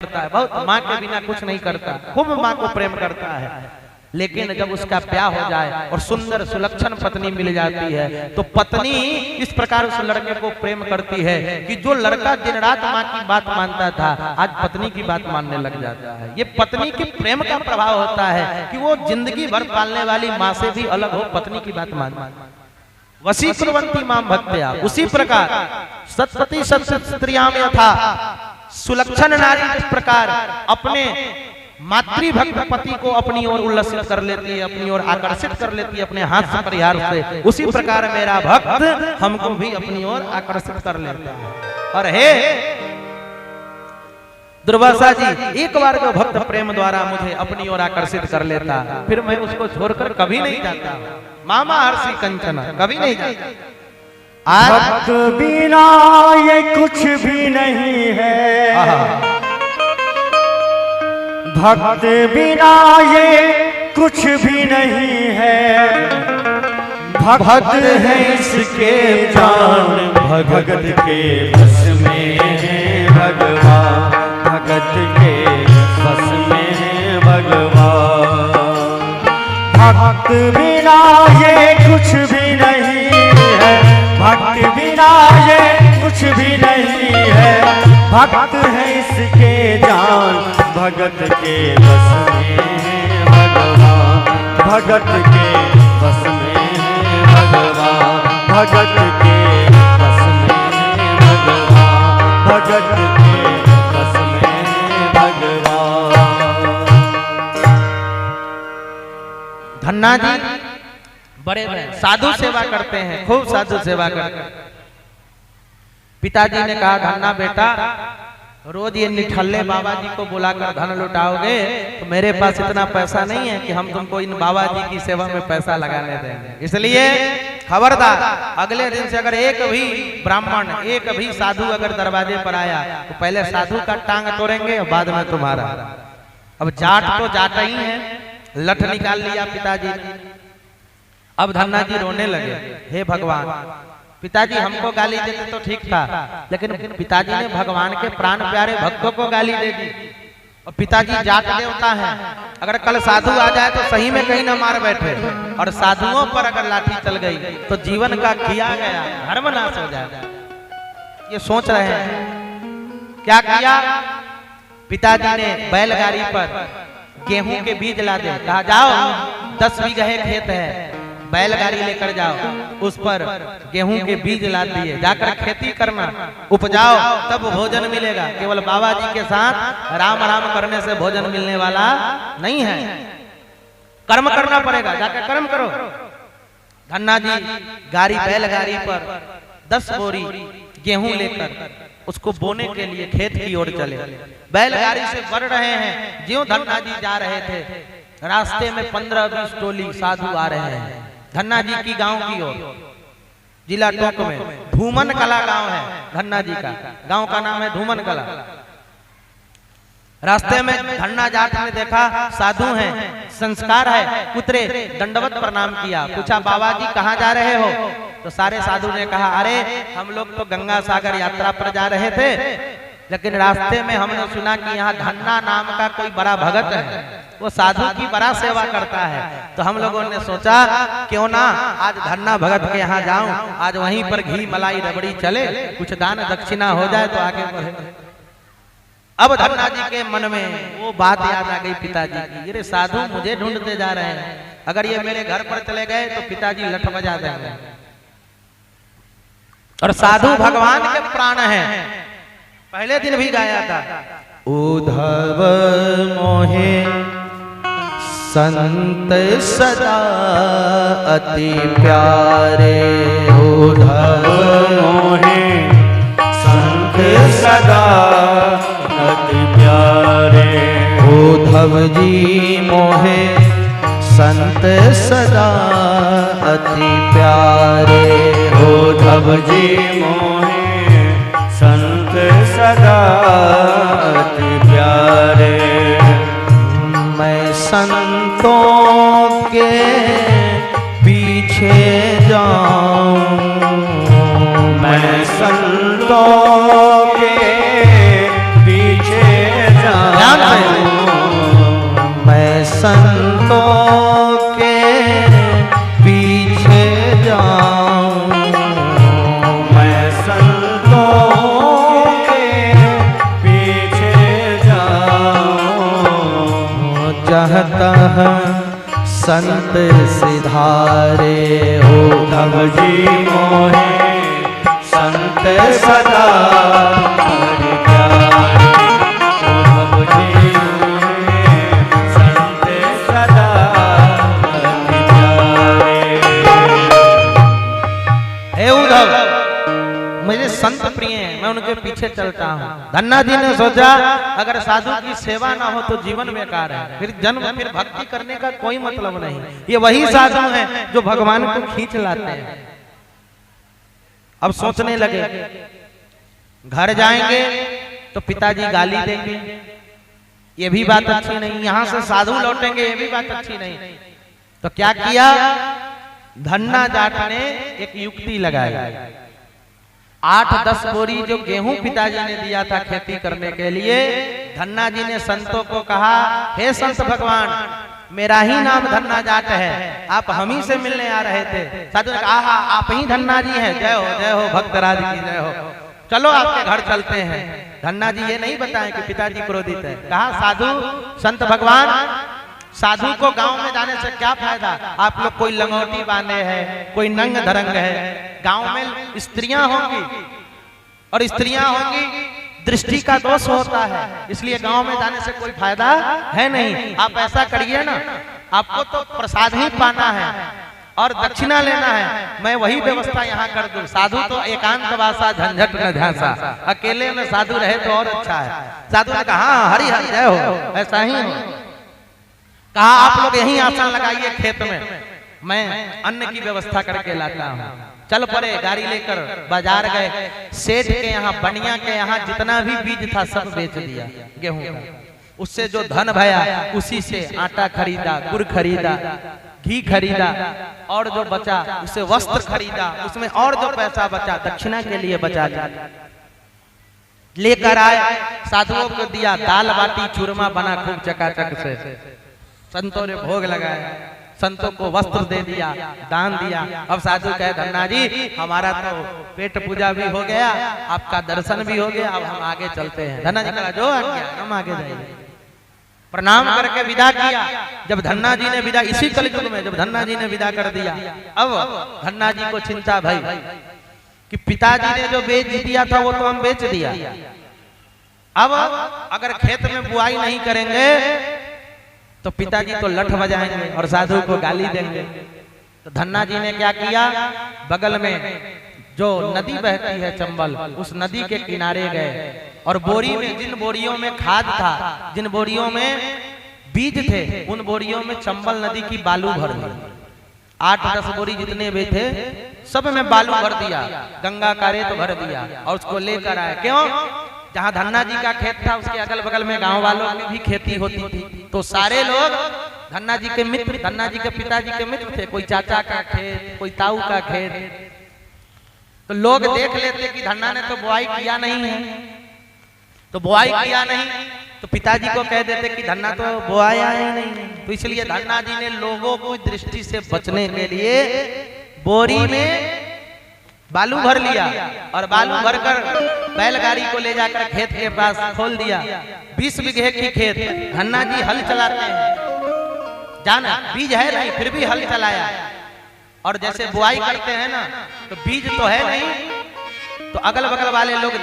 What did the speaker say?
करता है, बहुत माँ के बिना कुछ नहीं करता, खूब माँ को प्रेम करता है। लेकिन जब उसका ब्याह हो जाए और सुंदर सुलक्षण पत्नी मिल जाती है तो पत्नी इस प्रकार उस लड़के को प्रेम करती है कि जो लड़का दिन रात माँ की बात मानता था आज पत्नी की बात मानने लग जाता है। ये पत्नी के प्रेम का प्रभाव होता है कि वो जिंदगी भर पालने वाली माँ से भी अलग हो, पत्नी की बात मान वशीकुर्वन्ति मां भक्त्या। उसी प्रकार सत्पति सत्स्त्रियाम यथा, सुलक्षण नारी इस प्रकार अपने मातृभक्त पति को अपनी ओर उल्लसित कर लेती है, अपनी ओर आकर्षित कर लेती है अपने हाथ से परिहार से, उसी प्रकार मेरा भक्त हमको भी अपनी ओर आकर्षित कर लेता है। और हे दुर्वासा जी, एक बार जो भक्त प्रेम द्वारा मुझे अपनी ओर आकर्षित कर लेता फिर मैं उसको छोड़कर कभी नहीं जाता। मामा हर्षि कंचन, कभी नहीं जाता। भक्त बिना ये कुछ भी नहीं है, भक्त बिना ये कुछ भी नहीं है, भक्त है इसके जान भगत के बस में है भगवान, भगत के बस में है भगवान। भक्त बिना ये कुछ भी नहीं है, भक्त बिना ये कुछ भी नहीं है, भक्त है इसके जान भगत के बस में है भगवान, भगत के बस में है भगवान, भगत के बस में है भगवान, भगत के बस में है भगवान। धन्ना जी बड़े साधु सेवा करते हैं, खूब साधु सेवा करते हैं। पिताजी ने कहा धन्ना बेटा रोज ये निठल्ले बाबा जी को बुलाकर धन लुटाओगे तो मेरे पास इतना पैसा नहीं है कि हम तुमको इन बाबा जी की सेवा में पैसा लगाने देंगे, इसलिए खबरदार अगले दिन से अगर एक भी ब्राह्मण एक भी साधु अगर दरवाजे पर आया तो पहले साधु का टांग तोड़ेंगे और बाद में तुम्हारा। अब जाट तो जाट ही है, लठ निकाल लिया पिताजी ने। अब धन्ना जी रोने लगे, हे भगवान पिताजी हमको गाली देते तो ठीक था, लेकिन पिताजी ने भगवान के प्राण प्यारे भक्तों को गाली दे दी। और पिताजी जाट देवता है, अगर कल साधु आ जाए तो सही में कहीं ना मार बैठे, और साधुओं पर अगर लाठी चल गई तो जीवन का किया गया धर्म नाश हो जाएगा। ये सोच रहे हैं। क्या किया? पिताजी ने बैलगाड़ी पर गेहूं के बीज ला दे, कहा जाओ 10 बीघे खेत है, बैलगाड़ी लेकर जाओ, उस पर गेहूं के बीज ला दिए, जाकर खेती करना, उपजाओ तब भोजन मिलेगा। केवल बाबा जी के साथ राम राम करने से भोजन मिलने वाला नहीं है, कर्म करना पड़ेगा, जाकर कर्म करो। धन्ना जी गाड़ी बैलगाड़ी पर 10 बोरी गेहूं लेकर उसको बोने के लिए खेत की ओर चले। बैलगाड़ी से बढ़ रहे हैं, ज्यों धन्ना जी जा रहे थे रास्ते में 15-20 टोली साधु आ रहे हैं धन्ना जी की गांव की ओर। जिला टोंक में धूमन कला गांव है, धन्ना जी का गांव का नाम है धूमन कला। रास्ते में धन्ना जाट ने देखा साधु हैं, संस्कार है, उतरे, दंडवत प्रणाम किया, पूछा बाबा जी कहाँ जा रहे हो? तो सारे साधु ने कहा अरे हम लोग तो गंगा सागर यात्रा पर जा रहे थे, लेकिन रास्ते में हमने सुना कि यहाँ धन्ना नाम का कोई बड़ा भगत है, वो साधु की बड़ा सेवा करता है, तो हम लोगों ने सोचा क्यों ना आज धन्ना भगत के यहाँ जाऊं, आज वहीं पर घी मलाई रबड़ी चले, कुछ दान दक्षिणा हो जाए तो आगे बढ़े। अब धन्ना जी के मन में वो बात याद आ गई पिताजी की, अरे साधु मुझे ढूंढते जा रहे हैं, अगर ये मेरे घर पर चले गए तो पिताजी लठ बजा देंगे, और साधु भगवान के प्राण हैं। पहले दिन भी गाया था, उद्धव मोहे संत सदा अति प्यारे, उद्धव मोहे संत सदा अति प्यारे, उद्धव जी मोहे संत सदा अति प्यारे, उद्धव जी मोहे संत सदा अति प्यारे। मैं संतों के पीछे जाऊं, मैं संतों के पीछे जाऊं, चाहता है संत सिधारे हो। उद्धव जी मोहे संत सदा हरि प्यारे। उद्धव जी मोहे संत सदा हरि प्यारे। हे उद्धव, मुझे संत प्रिय हैं, मैं उनके पीछे चलता हूँ। धन्ना जी ने सोचा अगर साधु की सेवा ना हो तो जीवन बेकार है, फिर जन्म फिर भक्ति करने का कोई मतलब नहीं। ये वही साधु हैं जो भगवान को खींच लाते हैं। अब सोचने लगे घर जाएंगे तो पिताजी गाली देंगे, ये भी बात अच्छी नहीं। यहां से साधु लौटेंगे, ये भी बात अच्छी नहीं। तो क्या किया, धन्ना जाट ने एक युक्ति लगाई। 8-10 बोरी जो गेहूं पिताजी ने दिया था खेती करने के लिए, धन्ना जी ने संतों को कहा, हे संत भगवान, मेरा ही नाम धन्ना जाट है, आप हम ही से मिलने आ रहे थे। साधु ने कहा, आप ही धन्ना जी हैं, जय हो भक्तराज की जय हो, चलो आपके घर चलते हैं। धन्ना जी ये नहीं बताएं कि पिताजी क्रोधित है। कहा, साधु संत भगवान, साधु को गांव में जाने से क्या फायदा, आप लोग कोई लंगोटी बांधे हैं, कोई नंग धरंग है, गांव में स्त्रियां होंगी और स्त्रियां होंगी, दृष्टि का दोष होता है, इसलिए गांव में जाने से कोई फायदा है नहीं। आप ऐसा करिए ना, आपको तो प्रसाद ही पाना है और दक्षिणा लेना है, मैं वही व्यवस्था यहाँ कर दूं। साधु तो एकांत वासा झंझट न ध्यासा, अकेले में साधु रहे तो और अच्छा है। साधु ने कहा, हरि हरि जय हो, ऐसा ही हो। कहा, आप लोग यहीं आसन लगाइए खेत में, मैं अन्न की व्यवस्था करके लाता हूँ। चल पड़े, गाड़ी लेकर बाजार गए। सेठ के यहाँ, बनिया के यहाँ जितना भी बीज था सब बेच दिया गेहूं का। उससे जो धन भया उसी से आटा खरीदा, गुड़ खरीदा, घी खरीदा, और जो बचा उससे वस्त्र खरीदा, उसमें और जो पैसा बचा दक्षिणा के लिए बचा लिया। लेकर आए, साधुओं को दिया, दाल बाटी चूरमा बना खूब चकाचक से। संतों ने भोग लगाया, संतों को वस्त्र दे दिया, दान दिया। अब साधु कहे, धन्ना जी हमारा तो पेट पूजा भी हो गया, आपका दर्शन भी हो गया, अब हम आगे चलते हैं। धन्ना जी कहा, जो आज्ञा, हम आगे जाएंगे। प्रणाम करके विदा किया। जब धन्ना जी ने विदा, इसी कलयुग में जब धन्ना जी ने विदा कर दिया, अब धन्ना जी को चिंता भई कि पिताजी ने जो बेच दिया था वो तो हम बेच दिया, अब अगर खेत में बुआई नहीं करेंगे तो पिताजी तो लठ बजाएंगे और साधु को गाली देंगे। तो धन्ना जी ने क्या किया, बगल में जो नदी बहती है चंबल, उस नदी के किनारे गए और बोरी में, जिन बोरियों में खाद था, जिन बोरियों में बीज थे, उन बोरियों में चंबल नदी की बालू भर दी। 8-10 बोरी जितने भी थे सब में बालू भर दिया, गंगा का रेत भर दिया और उसको लेकर आए। क्यों, जहां धन्ना जी का खेत था उसके अगल बगल में गांव वालों की भी खेती होती थी, तो सारे लोग धन्ना जी के मित्र, धन्ना जी के पिताजी के मित्र थे। कोई चाचा का खेत, कोई ताऊ का खेत, तो लोग देख लेते कि धन्ना ने तो बुआई किया नहीं है, तो बुआई किया नहीं तो पिताजी को कह देते कि धन्ना तो बुआया ही नहीं। तो इसलिए धन्ना जी ने लोगों को दृष्टि से बचने के लिए बोरी में बालू भर लिया और बालू भरकर बैलगाड़ी को ले जाकर खेत के पास खोल दिया। 20 बीघे की खेत, धन्ना जी हल चलाते हैं, जाना बीज है नहीं फिर भी हल चलाया। और जैसे बुआई करते हैं ना, तो बीज तो है नहीं, तो अगल बगल वाले लोग